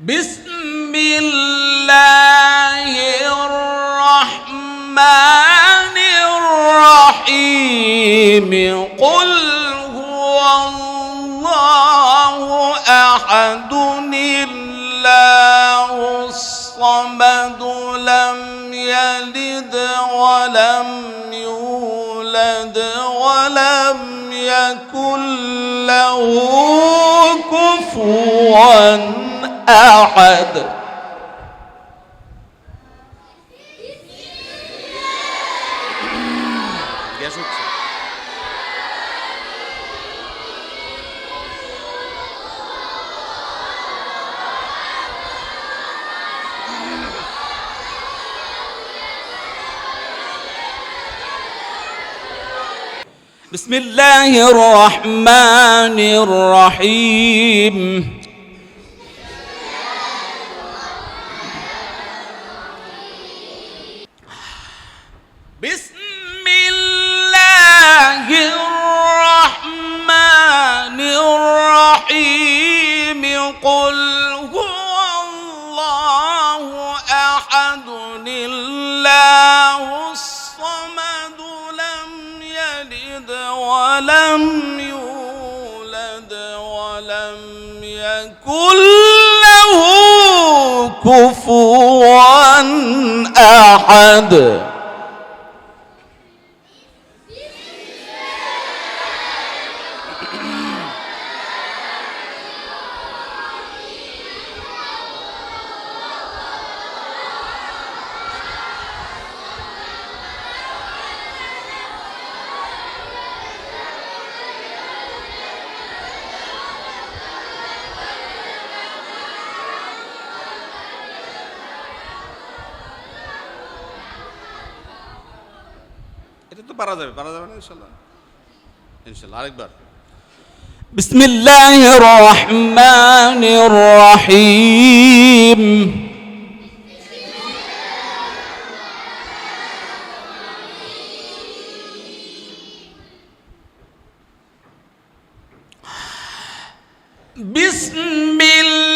بسم الله الرحمن الرحيم قل هو الله أحد الله الصمد لم يلد ولم يولد ولم يكن له كفوا أحد. بسم الله الرحمن الرحيم بسم الله الرحمن الرحيم قل هو الله أحد الله الصمد لم يلد ولم يولد ولم يكن له كفوا أحد. এটা তো পারা যাবে না ইনশাআল্লাহ আরেকবার বিসমিল্লাহির রহমানির রহিম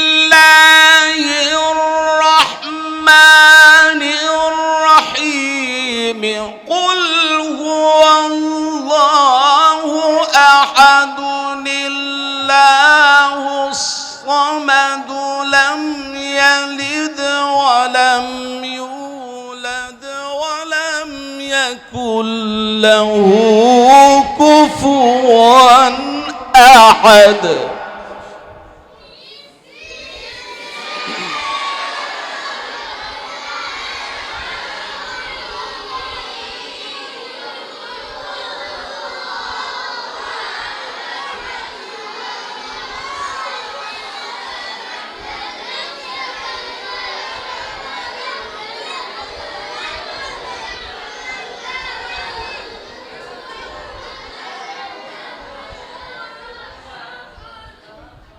বিসমিল্লাহির রহমানির রহিম قل هو الله أحد الله الصمد لم يلد ولم يولد ولم يكن له كفوا أحد.